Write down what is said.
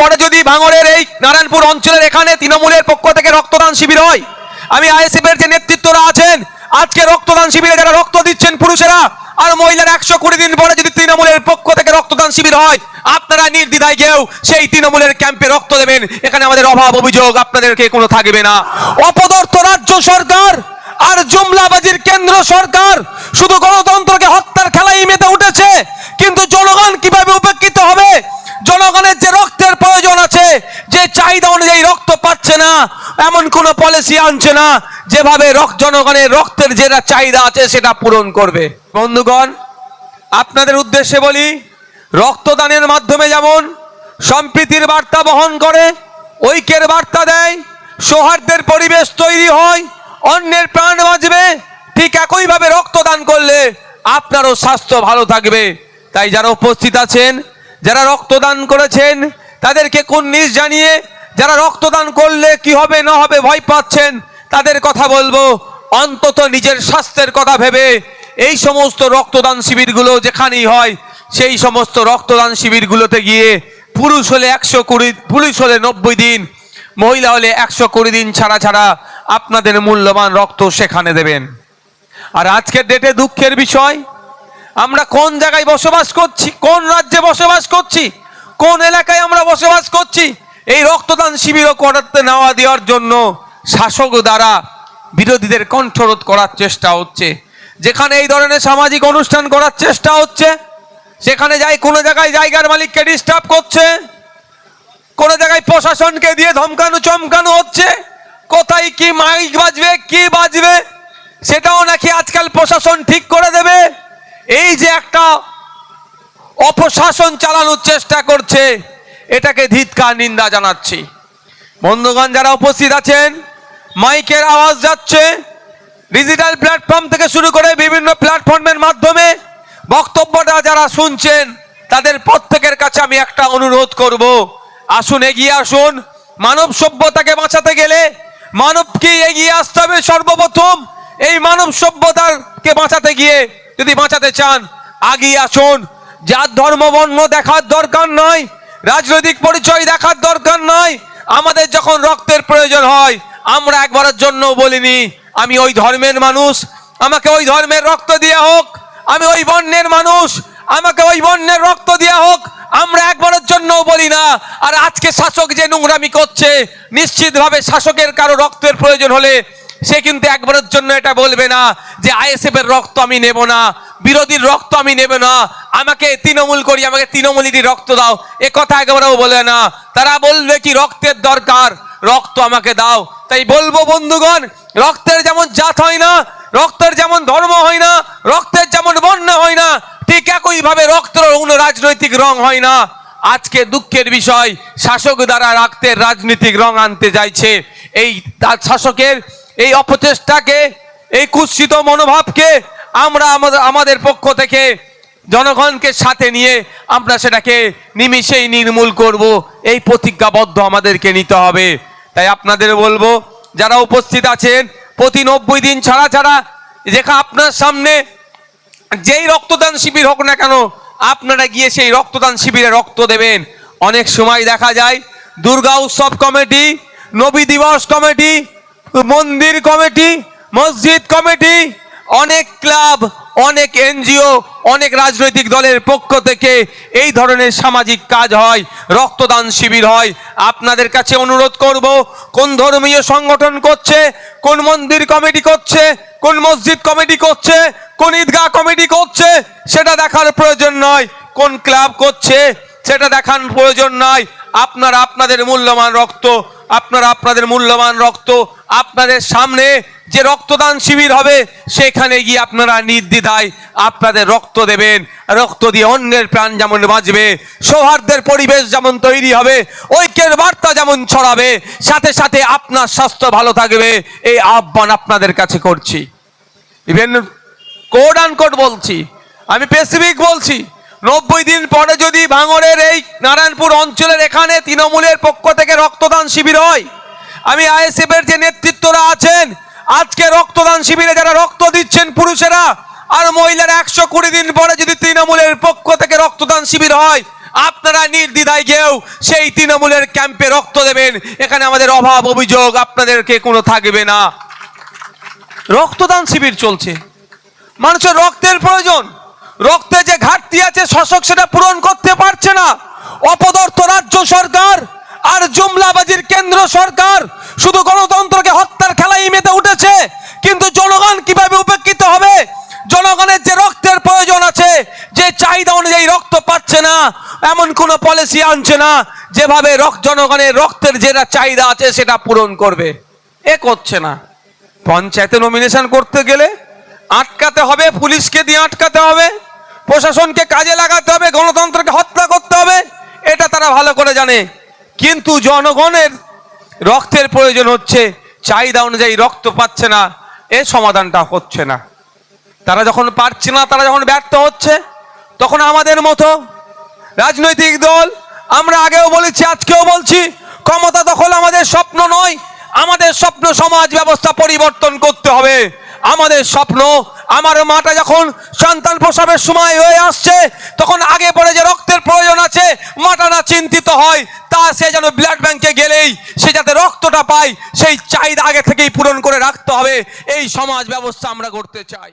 পরে যদি ভাঙড়ের এই নারায়ণপুর অঞ্চলের এখানে তৃণমূলের পক্ষ থেকে রক্তদান শিবির হয়, আমি আইএসএফ এর যে নেতৃত্বরা আছেন আজকে রক্তদান শিবিরে যারা রক্ত দিচ্ছেন পুরুষেরা আর মহিলারা 120 দিন পরে যদি তৃণমূলের পক্ষ থেকে রক্তদান শিবির হয়, আপনারা নির্দ্বিধায় গিয়েও সেই তৃণমূলের ক্যাম্পে রক্ত দেবেন। এখানে আমাদের অভাব অভিযোগ আপনাদেরকে কোনো থাকবে না। অপদার্থ রাজ্য সরকার আর জুমলাবাজির কেন্দ্র সরকার শুধু গণতন্ত্রকে হত্যার খেলায় মেতে উঠেছে, কিন্তু জনগণ কিভাবে উপেক্ষিত হবে? জনগণের যে রক্তের প্রয়োজন আছে, যে চাহিদা অনুযায়ী রক্ত পাচ্ছে না, এমন কোন পলিসি আনছে না যেভাবে জনগণের রক্তের যেটা চাহিদা আছে সেটা পূরণ করবে। বন্ধুগণ, আপনাদের উদ্দেশ্যে বলি, রক্তদানের মাধ্যমে যেমন সম্প্রীতির বার্তা বহন করে, ঐক্যের বার্তা দেয়, সৌহার্দ্যের পরিবেশ তৈরি হয়, অন্যের প্রাণ বাঁচবে, ঠিক একইভাবে রক্তদান করলে আপনারও স্বাস্থ্য ভালো থাকবে। তাই যারা উপস্থিত আছেন, যারা রক্তদান করেছেন, তাদেরকে কুর্নিশ জানিয়ে যারা রক্তদান করলে কি হবে না হবে ভয় পাচ্ছেন, তাদের কথা বলবো, অন্তত নিজের স্বাস্থ্যের কথা ভেবে এই সমস্ত রক্তদান শিবিরগুলো যেখানেই হয় সেই সমস্ত রক্তদান শিবিরগুলোতে গিয়ে পুরুষ হলে 120, পুরুষ হলে 90 দিন, মহিলা হলে 120 দিন ছাড়া ছাড়া আপনাদের মূল্যবান রক্ত সেখানে দেবেন। আর আজকের ডেটে দুঃখের বিষয়, আমরা কোন জায়গায় বসবাস করছি, কোন রাজ্যে বসবাস করছি, কোন এলাকায় আমরা বসবাস করছি, এই রক্তদান শিবিরও করতে নেওয়া দেওয়ার জন্য শাসক দ্বারা বিরোধীদের কণ্ঠরোধ করার চেষ্টা হচ্ছে। যেখানে এই ধরনের সামাজিক অনুষ্ঠান করার চেষ্টা হচ্ছে সেখানে যাই কোনো জায়গায় জায়গার মালিককে ডিস্টার্ব করছে, কোনো জায়গায় প্রশাসনকে দিয়ে ধমকানো চমকানো হচ্ছে, কোথায় কি মাইক বাজবে কি বাজবে সেটাও নাকি আজকাল প্রশাসন ঠিক করে দেবে। এই যে একটা অপশাসন চালানোর চেষ্টা করছে, এটাকে ধিক্কার নিন্দা জানাচ্ছি। বন্ধুগণ, যারা উপস্থিত আছেন, মাইকের আওয়াজ যাচ্ছে, ডিজিটাল প্ল্যাটফর্ম থেকে শুরু করে বিভিন্ন প্ল্যাটফর্মের মাধ্যমে বক্তব্যটা যারা শুনছেন তাদের প্রত্যেকের কাছে আমি একটা অনুরোধ করব, আসুন এগিয়ে আসুন। মানব সভ্যতাকে বাঁচাতে গেলে মানবকে এগিয়ে আসতে হবে সর্বপ্রথম। এই মানব সভ্যতাকে বাঁচাতে গিয়ে যদি বাঁচাতে চান, আগিয়ে আসুন। যার ধর্ম বর্ণ দেখার দরকার নয়, রাজনৈতিক পরিচয় দেখার দরকার নয়। আমাদের যখন রক্তের প্রয়োজন হয়, আমরা একবারের জন্য বলিনি আমি ওই ধর্মের মানুষ, আমাকে ওই ধর্মের রক্ত দেওয়া হোক, আমি ওই বর্ণের মানুষ, আমাকে ওই বর্ণের রক্ত দেওয়া হোক, আমরা একবারের জন্য বলি না। আর আজকে শাসক যে নোংরামি করছে, নিশ্চিতভাবে শাসকের কারো রক্তের প্রয়োজন হলে সে কিন্তু একবারের জন্য এটা বলবে না যে আইএসএফ এর রক্ত আমি নেব না, বিরোধীর রক্ত আমি নেব না, আমাকে তৃণমূল করি, আমাকে তৃণমূলেরই রক্ত দাও, এ কথা একবারেও বলে না। তারা বলবে কি রক্তের দরকার, রক্ত আমাকে দাও। তাই বলবো বন্ধুগণ, রক্তের যেমন জাত হয় না, রক্তের যেমন ধর্ম হয় না, রক্তের যেমন বর্ণ হয় না, ঠিক একইভাবে রক্তের কোনো রাজনৈতিক রং হয় না। আজকে দুঃখের বিষয়, শাসক দ্বারা রক্তের রাজনৈতিক রং আনতে চাইছে। এই শাসকের এই অপচেষ্টাকে, এই কুৎসিত মনোভাবকে আমরা আমাদের পক্ষ থেকে জনগণকে সাথে নিয়ে আমরা সেটাকে নিমিষেই নির্মূল করব, এই প্রতিজ্ঞাবদ্ধ আমাদেরকে নিতে হবে। তাই আপনাদের বলবো, যারা উপস্থিত আছেন, প্রতি 90 দিন ছাড়া ছাড়া যেখানে আপনার সামনে যেই রক্তদান শিবির হোক না কেন, আপনারা গিয়ে সেই রক্তদান শিবিরে রক্ত দেবেন। অনেক সময় দেখা যায় দুর্গা উৎসব কমিটি, নবী দিবস কমিটি, মন্দির কমিটি, মসজিদ কমিটি, অনেক ক্লাব, অনেক এনজিও, অনেক রাজনৈতিক দলের পক্ষ থেকে এই ধরনের সামাজিক কাজ হয়, রক্তদান শিবির হয়। আপনাদের কাছে অনুরোধ করব, কোন ধর্মীয় সংগঠন করছে, কোন মন্দির কমিটি করছে, কোন মসজিদ কমিটি করছে, কোন ঈদগাহ কমিটি করছে সেটা দেখার প্রয়োজন নয়, কোন ক্লাব করছে সেটা দেখার প্রয়োজন নয়। আপনারা আপনাদের মূল্যবান রক্ত, আপনাদের সামনে যে রক্তদান শিবির হবে সেখানে গিয়ে আপনারা নির্দ্বিধায় আপনাদের রক্ত দেবেন। রক্ত দিয়ে অন্যের প্রাণ যেমন বাঁচবে, সৌহার্দ্যের পরিবেশ যেমন তৈরি হবে, ঐক্যের বার্তা যেমন ছড়াবে, সাথে সাথে আপনার স্বাস্থ্য ভালো থাকবে, এই আহ্বান আপনাদের কাছে করছি। ইভেন কোড আনকোড বলছি, আমি স্পেসিফিক বলছি, 90 দিন পরে যদি ভাঙড়ের এই নারায়ণপুর অঞ্চলের এখানে তৃণমূলের পক্ষ থেকে রক্তদান শিবির হয়, আমি আইএসএফ এর যে নেতৃত্বরা আছেন আজকে রক্তদান শিবিরে যারা রক্ত দিচ্ছেন পুরুষেরা আর মহিলারা 120 দিন পরে যদি তৃণমূলের পক্ষ থেকে রক্তদান শিবির হয়, আপনারা নির্দ্বিধায় গিয়েও সেই তৃণমূলের ক্যাম্পে রক্ত দেবেন। এখানে আমাদের অভাব অভিযোগ আপনাদেরকে কোনো থাকবে না। রক্তদান শিবির চলছে, মানুষের রক্তের প্রয়োজন, রক্তে যে ঘাটতি আছে শাসক সেটা পূরণ করতে পারছে না। অপদার্থ রাজ্য সরকার আর জুমলাবাজির কেন্দ্র সরকার শুধু গণতন্ত্রকে হত্যার খেলায় মেতে উঠেছে। কিন্তু জনগণ কিভাবে উপেক্ষিত হবে? জনগণের যে রক্তের প্রয়োজন আছে, যে চাহিদা অনুযায়ী রক্ত পাচ্ছে না, এমন কোনো পলিসি আনছে না যেভাবে জনগণের রক্তের যেটা চাহিদা আছে সেটা পূরণ করবে। এ করছে না। পঞ্চায়েতে নমিনেশন করতে গেলে আটকাতে হবে, পুলিশকে দিয়ে আটকাতে হবে, প্রশাসনকে কাজে লাগাতে হবে, গণতন্ত্রকে হত্যা করতে হবে, এটা তারা ভালো করে জানে। কিন্তু জনগণের রক্তের প্রয়োজন হচ্ছে, চাহিদা অনুযায়ী রক্ত পাচ্ছে না, এর সমাধানটা হচ্ছে না। তারা যখন পারছে না, তারা যখন ব্যর্থ হচ্ছে, তখন আমাদের মতো রাজনৈতিক দল, আমরা আগেও বলেছি আজকেও বলছি, ক্ষমতা দখল আমাদের স্বপ্ন নয়। আমাদের স্বপ্ন সমাজ ব্যবস্থা পরিবর্তন করতে হবে। আমাদের স্বপ্ন, আমার মাটা যখন সন্তান প্রসবের সময় হয়ে আসছে, তখন আগে পরে যে রক্তের প্রয়োজন আছে মাটা না চিন্তিত হয়, তা সে যেন ব্লাড ব্যাংকে গেলেই সে যাতে রক্তটা পায়, সেই চাহিদা আগে থেকেই পূরণ করে রাখতে হবে। এই সমাজ ব্যবস্থা আমরা গড়তে চাই।